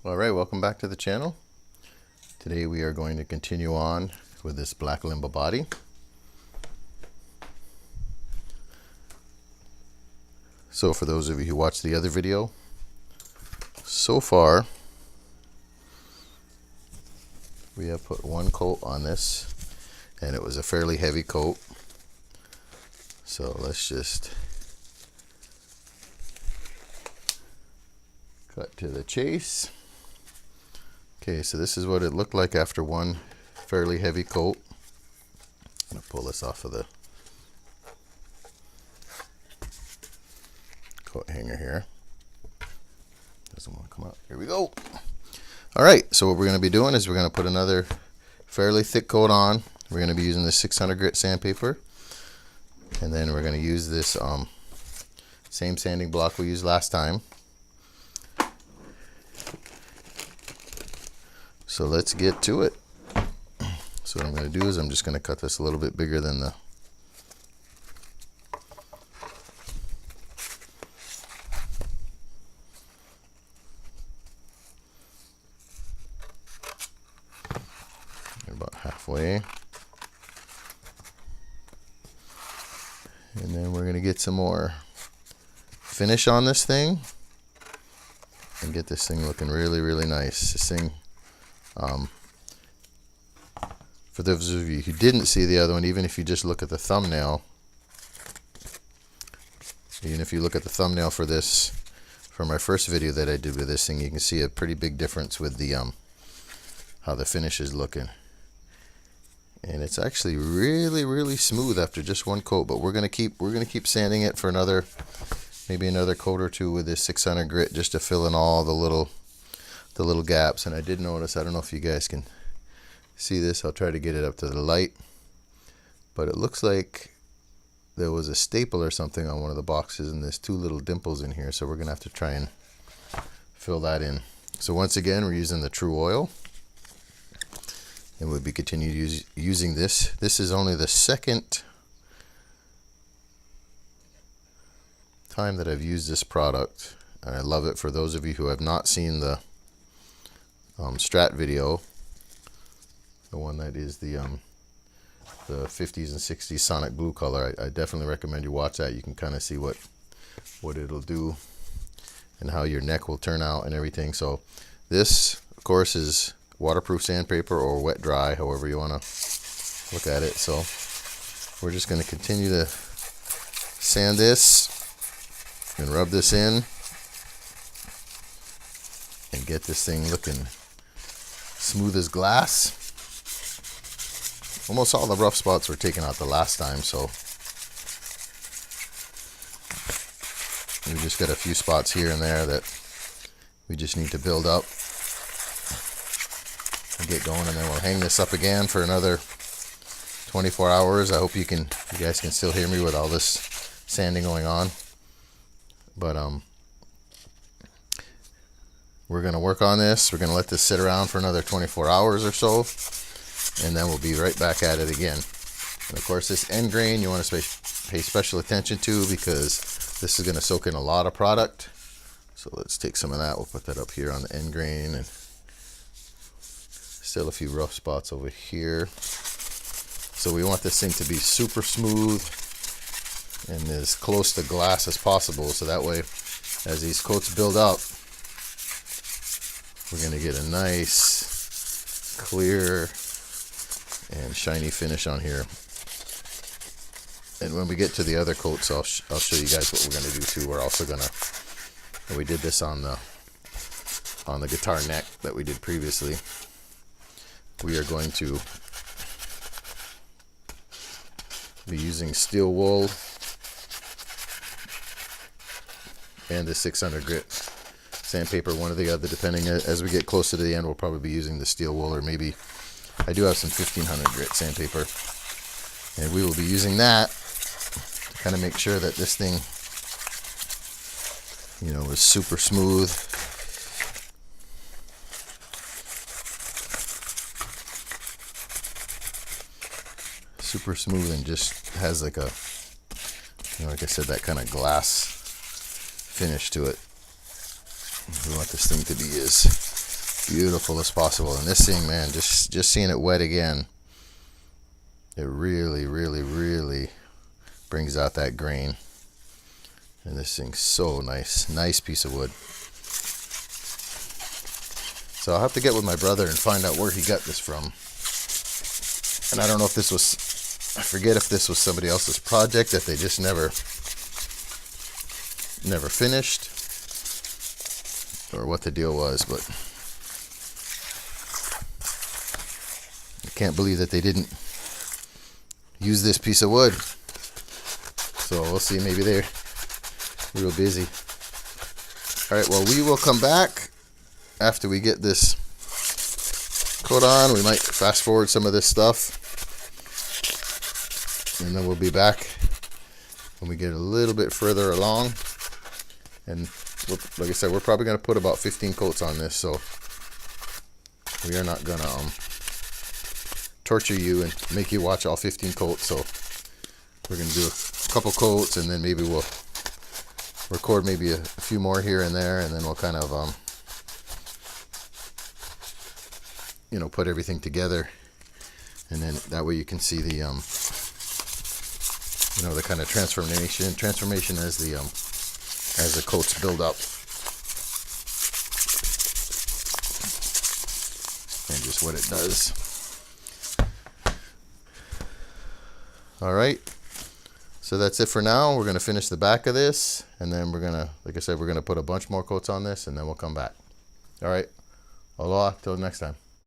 Alright, welcome back to the channel. Today we are going to continue on with this Black Limba body. So for those of you who watched the other video, so far we have put one coat on this and it was a fairly heavy coat. So let's just cut to the chase. Okay, so this is what it looked like after one fairly heavy coat. I'm going to pull this off of the coat hanger here. Doesn't want to come out. Here we go. Alright, so what we're going to be doing is we're going to put another fairly thick coat on. We're going to be using the 600 grit sandpaper. And then we're going to use this same sanding block we used last time. So let's get to it. So what I'm going to do is I'm just going to cut this a little bit bigger than the about halfway. And then we're going to get some more finish on this thing and get this thing looking really nice. This thing, for those of you who didn't see the other one, even if you just look at the thumbnail, for this, for my first video that I did with this thing, you can see a pretty big difference with the how the finish is looking. And it's actually really smooth after just one coat, but we're gonna keep sanding it for maybe another coat or two with this 600 grit just to fill in all the little gaps. And I did notice, I don't know if you guys can see this, I'll try to get it up to the light, but it looks like there was a staple or something on one of the boxes and there's two little dimples in here, so we're gonna have to try and fill that in. So once again, we're using the tru-oil, and we'll be continuing using this. This is only the second time that I've used this product, and I love it. For those of you who have not seen the Strat video, the one that is the 50s and 60s sonic blue color, I definitely recommend you watch that. You can kind of see what it'll do and how your neck will turn out and everything. So this, of course, is waterproof sandpaper or wet dry, however you want to look at it. So we're just going to continue to sand this and rub this in and get this thing looking smooth as glass. Almost all the rough spots were taken out the last time, so we just got a few spots here and there that we just need to build up and get going, and then we'll hang this up again for another 24 hours. I hope you guys can still hear me with all this sanding going on. But we're going to work on this. We're going to let this sit around for another 24 hours or so, and then we'll be right back at it again. And of course, this end grain you want to pay special attention to, because this is going to soak in a lot of product. So let's take some of that. We'll put that up here on the end grain, and still a few rough spots over here. So we want this thing to be super smooth and as close to glass as possible, so that way as these coats build up, we're going to get a nice clear and shiny finish on here. And when we get to the other coats, I'll show you guys what we're going to do too. We're also going to, and we did this on the guitar neck that we did previously, we are going to be using steel wool and the 600 grit sandpaper, one or the other, depending. As we get closer to the end, we'll probably be using the steel wool, or maybe I do have some 1500 grit sandpaper, and we will be using that to kind of make sure that this thing, you know, is super smooth. Super smooth and just has like a, you know, like I said, that kind of glass finish to it. We want this thing to be as beautiful as possible. And this thing, man, just seeing it wet again, it really, really, really brings out that grain. And this thing's so nice. Nice piece of wood. So I'll have to get with my brother and find out where he got this from. And I don't know if this was, I forget if this was somebody else's project that they just never finished, or what the deal was, but I can't believe that they didn't use this piece of wood. So we'll see, maybe they're real busy. Alright, well, we will come back after we get this coat on. We might fast forward some of this stuff, and then we'll be back when we get a little bit further along. And like I said, we're probably going to put about 15 coats on this, so we are not going to torture you and make you watch all 15 coats. So we're going to do a couple coats, and then maybe we'll record maybe a few more here and there, and then we'll kind of you know, put everything together, and then that way you can see the you know, the kind of transformation as the coats build up, and just what it does. All right, so that's it for now. We're going to finish the back of this, and then we're going to, like I said, we're going to put a bunch more coats on this, and then we'll come back. All right, aloha, till next time.